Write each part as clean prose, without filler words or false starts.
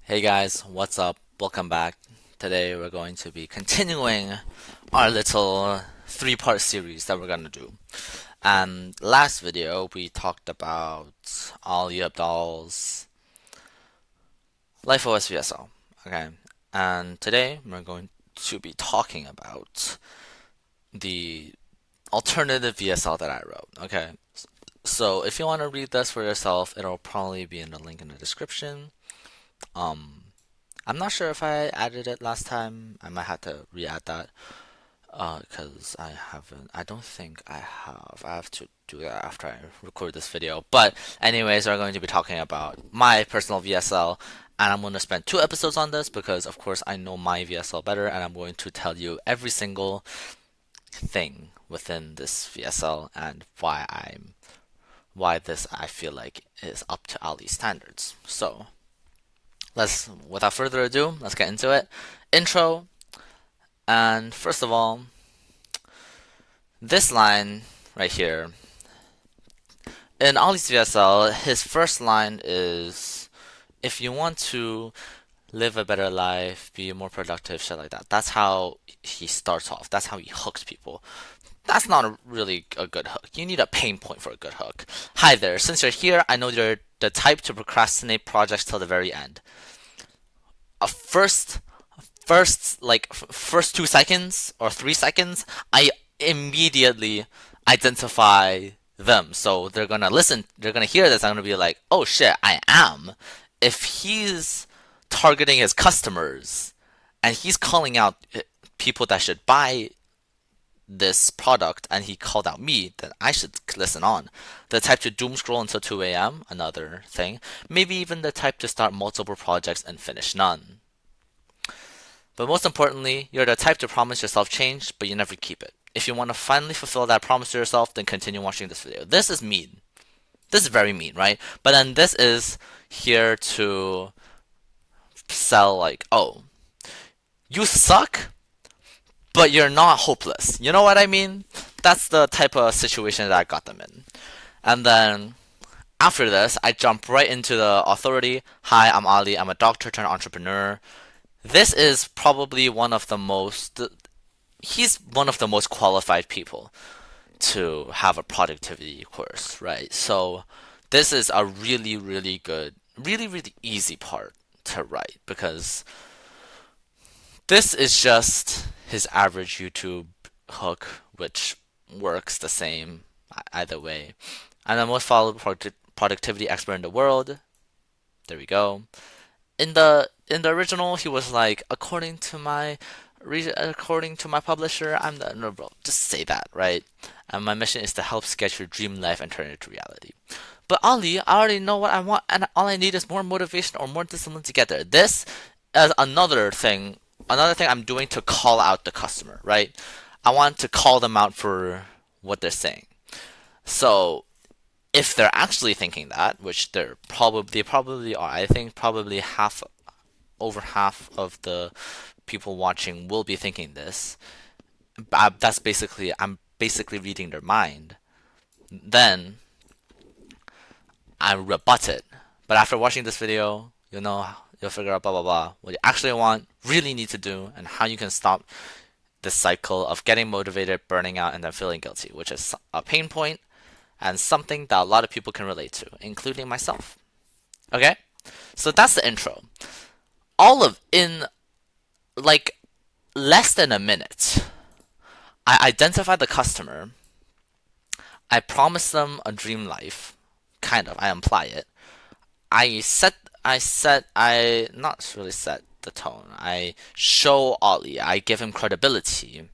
Hey guys, what's up? Welcome back. Today we're going to be continuing our little three-part series that we're gonna do. And last video we talked about Ali Abdal's Life OS VSL. Okay, and today we're going to be talking about the alternative VSL that I wrote. Okay, so if you want to read this for yourself, it'll probably be in the link in the description. Um, I'm not sure if I added it last time. I might have to re-add that because I haven't. I don't think I have. I have to do that after I record this video. But anyways, we're going to be talking about my personal VSL, and I'm going to spend 2 episodes on this because, of course, I know my VSL better, and I'm going to tell you every single thing within this VSL and why this I feel like is up to Ali's standards. So without further ado, let's get into it. Intro, and first of all, this line right here. In Ali's VSL, his first line is, if you want to live a better life, be more productive, shit like that. That's how he starts off. That's how he hooks people. That's not really a good hook. You need a pain point for a good hook. Hi there, since you're here, I know you're the type to procrastinate projects till the very end. A first 2 seconds or 3 seconds, I immediately identify them. So they're gonna listen, they're gonna hear this, I'm gonna be like, oh shit, I am. If he's targeting his customers and he's calling out people that should buy this product and he called out me, then I should listen on. The type to doom scroll until 2 a.m., another thing. Maybe even the type to start multiple projects and finish none. But most importantly, you're the type to promise yourself change, but you never keep it. If you want to finally fulfill that promise to yourself, then continue watching this video. This is mean. This is very mean, right? But then this is here to sell like, oh, you suck, but you're not hopeless. You know what I mean? That's the type of situation that I got them in. And then after this, I jump right into the authority. Hi, I'm Ali. I'm a doctor turned entrepreneur. This is probably he's one of the most qualified people to have a productivity course, right? So this is a really, really good, really, really easy part to write because this is just his average YouTube hook, which works the same either way. I'm the most followed productivity expert in the world. There we go. In the original, he was like, according to my publisher, I'm the no, bro. Just say that, right? And my mission is to help sketch your dream life and turn it into reality. But Ali, I already know what I want, and all I need is more motivation or more discipline to get there. This is another thing I'm doing to call out the customer, right? I want to call them out for what they're saying. So if they're actually thinking that, which they probably are, I think probably over half of the people watching will be thinking this. I'm basically reading their mind. Then I rebut it. But after watching this video, you'll figure out blah blah blah what you actually really need to do, and how you can stop this cycle of getting motivated, burning out, and then feeling guilty, which is a pain point and something that a lot of people can relate to, including myself. Okay? So that's the intro. In like less than a minute, I identify the customer. I promise them a dream life. Kind of. I imply it. I not really set the tone. I show Ali. I give him credibility.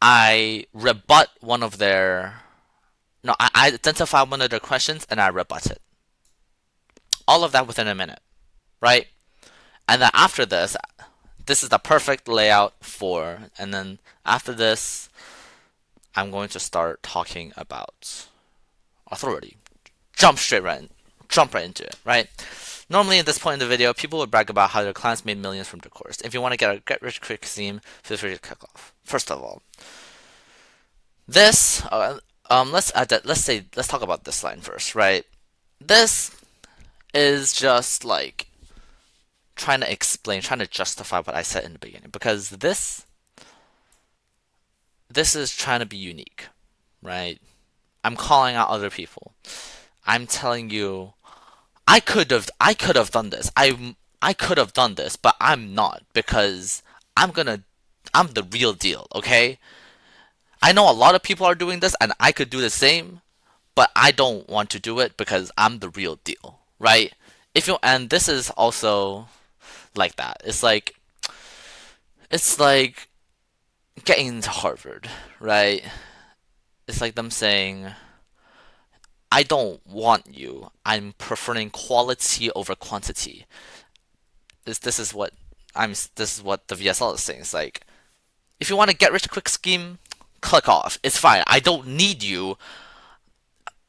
I rebut one of their. No, I identify one of their questions and I rebut it. All of that within a minute, right? And then after this is the perfect layout and then after this, I'm going to start talking about authority. Jump right into it, right? Normally at this point in the video, people would brag about how their clients made millions from their course. If you want to get a get rich quick scheme, feel free to kick off. First of all, this let's talk about this line first, right? This is just like trying to explain, trying to justify what I said in the beginning, because this is trying to be unique, right? I'm calling out other people. I'm telling you, I could have done this. I could have done this, but I'm not, because I'm the real deal, okay? I know a lot of people are doing this and I could do the same, but I don't want to do it because I'm the real deal, right? If you and this is also like that. It's like getting into Harvard, right? It's like them saying, I don't want you. I'm preferring quality over quantity. This is what the VSL is saying. It's like, if you want to get rich quick scheme, click off. It's fine. I don't need you.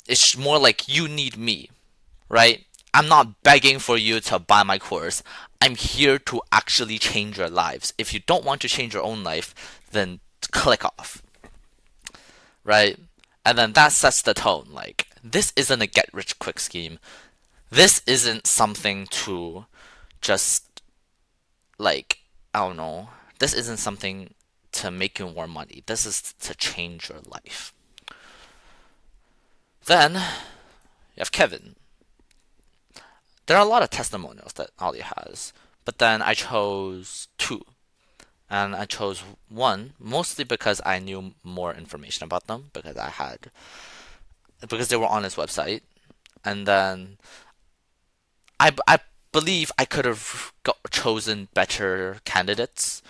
It's more like you need me, right? I'm not begging for you to buy my course. I'm here to actually change your lives. If you don't want to change your own life, then click off, right? And then that sets the tone. Like, this isn't a get rich quick scheme. This isn't something to just, like, I don't know. This isn't something to make you more money. This is to change your life. Then you have Kevin. There are a lot of testimonials that Ali has, but then I chose two. And I chose one mostly because I knew more information about them, because they were on his website. And then I believe I could have chosen better candidates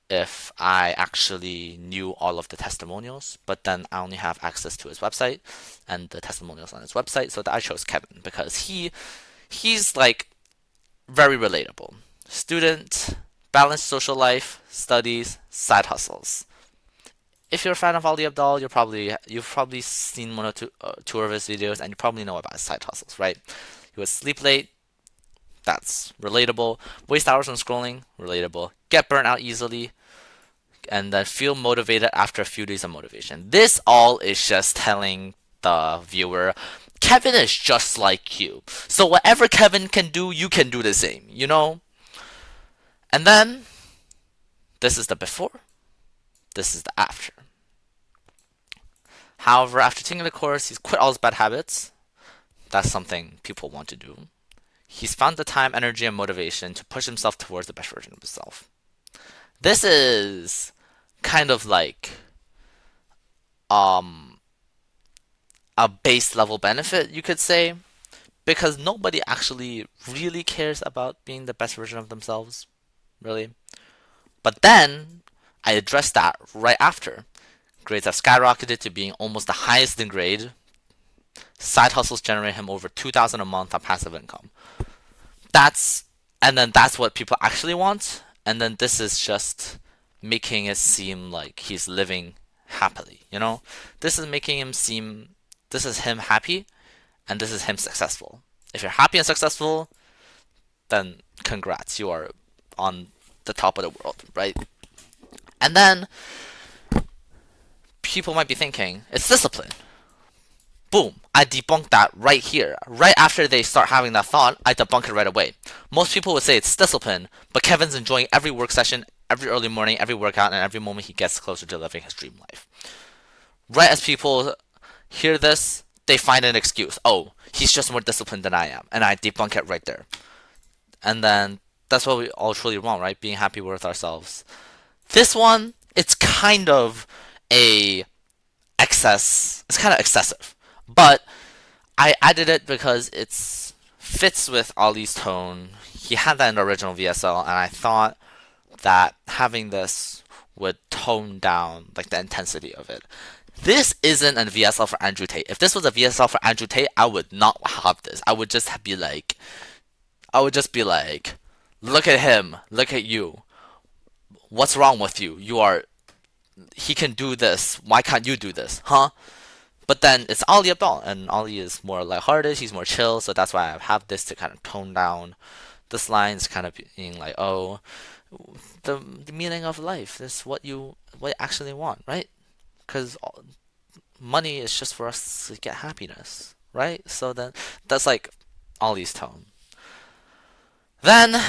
if I actually knew all of the testimonials, but then I only have access to his website and the testimonials on his website, so that I chose Kevin because he's like very relatable. Student, balanced social life, studies, side hustles. If you're a fan of Ali Abdaal, you've probably seen one or two of his videos, and you probably know about his side hustles, right? He would sleep late. That's relatable. Waste hours on scrolling. Relatable. Get burnt out easily. And then feel motivated after a few days of motivation. This all is just telling the viewer, Kevin is just like you. So whatever Kevin can do, you can do the same, you know? And then, this is the before, this is the after. However, after taking the course, he's quit all his bad habits. That's something people want to do. He's found the time, energy, and motivation to push himself towards the best version of himself. This is kind of like um a base level benefit, you could say, because nobody actually really cares about being the best version of themselves, really. But then I addressed that right after. Grades have skyrocketed to being almost the highest in grade. Side hustles generate him over $2,000 a month on passive income. That's what people actually want. And then this is just making it seem like he's living happily, you know? This is making him seem, this is him happy, and this is him successful. If you're happy and successful, then congrats, you are on the top of the world, right? And then people might be thinking, it's discipline. Boom, I debunk that right here. Right after they start having that thought, I debunk it right away. Most people would say it's discipline, but Kevin's enjoying every work session, every early morning, every workout, and every moment he gets closer to living his dream life. Right as people hear this, they find an excuse. Oh, he's just more disciplined than I am, and I debunk it right there. And then that's what we all truly want, right? Being happy with ourselves. This one, it's kind of a excess. It's kind of excessive, but I added it because it fits with Ali's tone. He had that in the original VSL, and I thought that having this would tone down like the intensity of it. This isn't a VSL for Andrew Tate. If this was a VSL for Andrew Tate, I would not have this. I would just be like, look at him, look at you. What's wrong with you? He can do this. Why can't you do this? Huh? But then it's Ali Abdaal, and Ali is more lighthearted, he's more chill, so that's why I have this to kind of tone down this line. It's kind of being like, oh, the meaning of life is what you actually want, right? Because money is just for us to get happiness, right? So then that's like Ali's tone. Then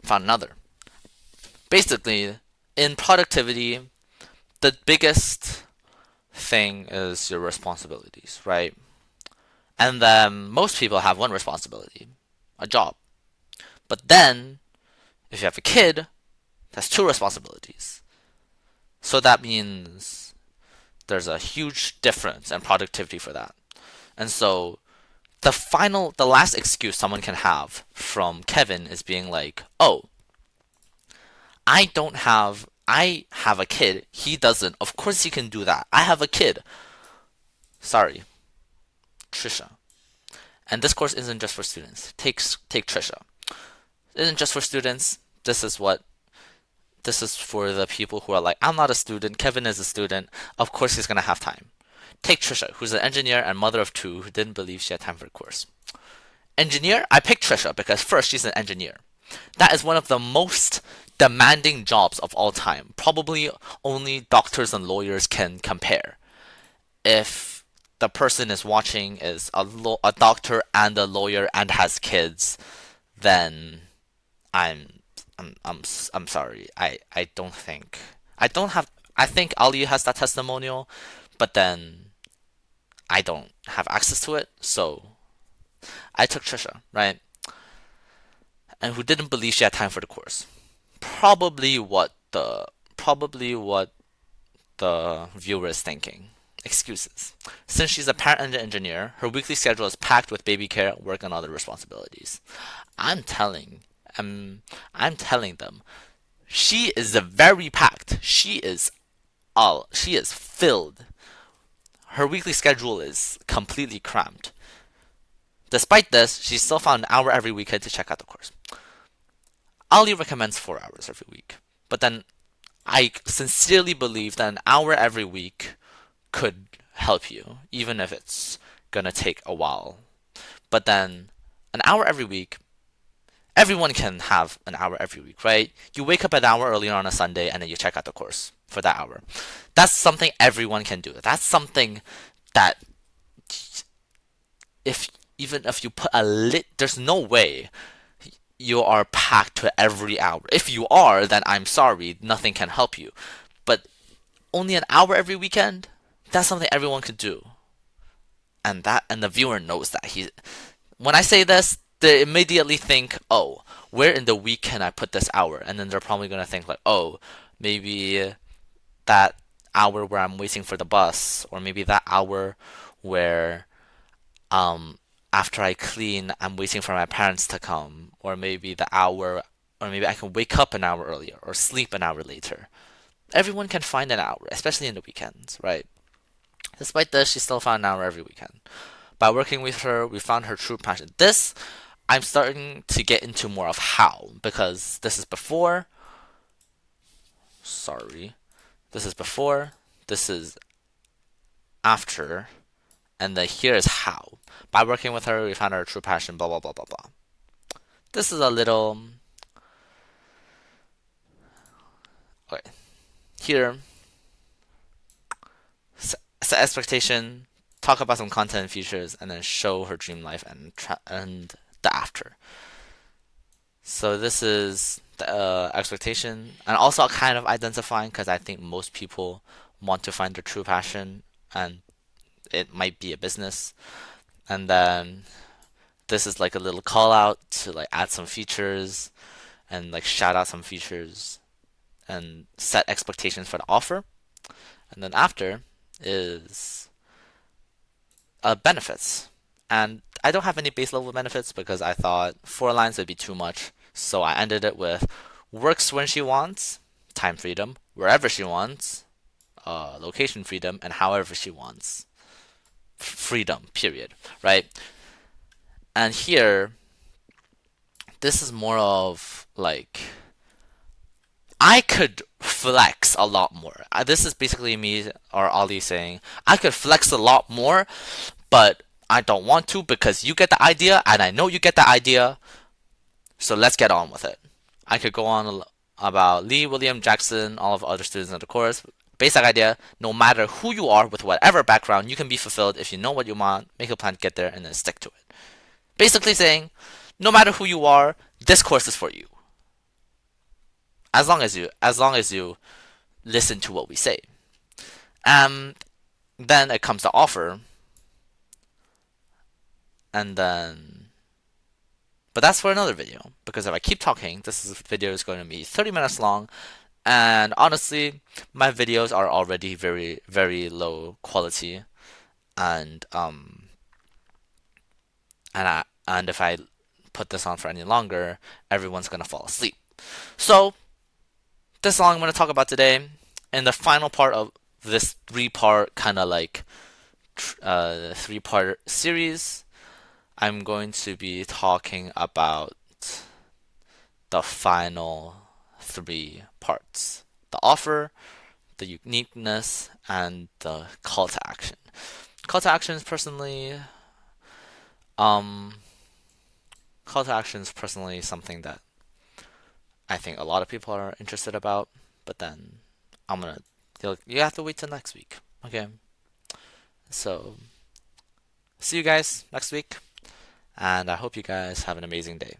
found another. Basically, in productivity, the biggest thing is your responsibilities, right? And then most people have one responsibility, a job. But then, if you have a kid, that's two responsibilities. So that means there's a huge difference in productivity for that. And so the last excuse someone can have from Kevin is being like, oh, I have a kid. He doesn't. Of course he can do that. I have a kid. Sorry, Trisha. And this course isn't just for students. Take Trisha. It isn't just for students. This is for the people who are like, I'm not a student. Kevin is a student. Of course he's gonna have time. Take Trisha, who's an engineer and mother of two who didn't believe she had time for the course. Engineer, I picked Trisha because first, she's an engineer. That is one of the most demanding jobs of all time. Probably only doctors and lawyers can compare. If the person is watching is a doctor and a lawyer and has kids, then I'm sorry. I think Ali has that testimonial, but then I don't have access to it, so I took Trisha, right? And who didn't believe she had time for the course. Probably what the viewer is thinking. Excuses. Since she's a parent and an engineer, her weekly schedule is packed with baby care, work, and other responsibilities. I'm telling them, she is very packed. She is filled. Her weekly schedule is completely cramped. Despite this, she still found an hour every weekend to check out the course. Ali recommends 4 hours every week, but then I sincerely believe that an hour every week could help you, even if it's gonna take a while. But then, an hour every week, everyone can have an hour every week, right? You wake up an hour earlier on a Sunday and then you check out the course for that hour. That's something everyone can do. That's something that even if you put there's no way you are packed to every hour. If you are, then I'm sorry, nothing can help you. But only an hour every weekend, that's something everyone could do. And the viewer knows that. When I say this, they immediately think, oh, where in the week can I put this hour? And then they're probably gonna think like, oh, maybe that hour where I'm waiting for the bus, or maybe that hour where after I clean, I'm waiting for my parents to come, or maybe I can wake up an hour earlier or sleep an hour later. Everyone can find an hour, especially in the weekends, right? Despite this, she still found an hour every weekend. By working with her, we found her true passion. This, I'm starting to get into more of how, because this is before. Sorry. This is before, this is after, and then here is how. By working with her, we found our true passion, blah, blah, blah, blah, blah. This is a little... Okay. Here, set expectation, talk about some content and features, and then show her dream life and the after. So this is the expectation, and also kind of identifying, because I think most people want to find their true passion, and it might be a business. And then this is like a little call out to like add some features and like shout out some features and set expectations for the offer. And then after is benefits. And I don't have any base level benefits because I thought 4 lines would be too much. So I ended it with works when she wants, time freedom, wherever she wants, location freedom, and however she wants. Freedom, period, right? And here, this is more of like, I could flex a lot more. This is basically me or Ali saying, I could flex a lot more, but I don't want to because you get the idea, and I know you get the idea, so let's get on with it. I could go on about Lee, William, Jackson, all of the other students in the course. Basic idea, no matter who you are, with whatever background, you can be fulfilled if you know what you want, make a plan to get there, and then stick to it. Basically saying, no matter who you are, this course is for you. as long as you listen to what we say. And then it comes to offer, and then but that's for another video, because if I keep talking, video is going to be 30 minutes long, and honestly, my videos are already very, very low quality, and and if I put this on for any longer, everyone's gonna fall asleep. So this is all I'm gonna talk about today. In the final part of this three-part kind of like three-part series, I'm going to be talking about the final three parts: the offer, the uniqueness, and the call to action. Call to action is um, something that I think a lot of people are interested about, but then you have to wait till next week. Okay, so see you guys next week, and I hope you guys have an amazing day.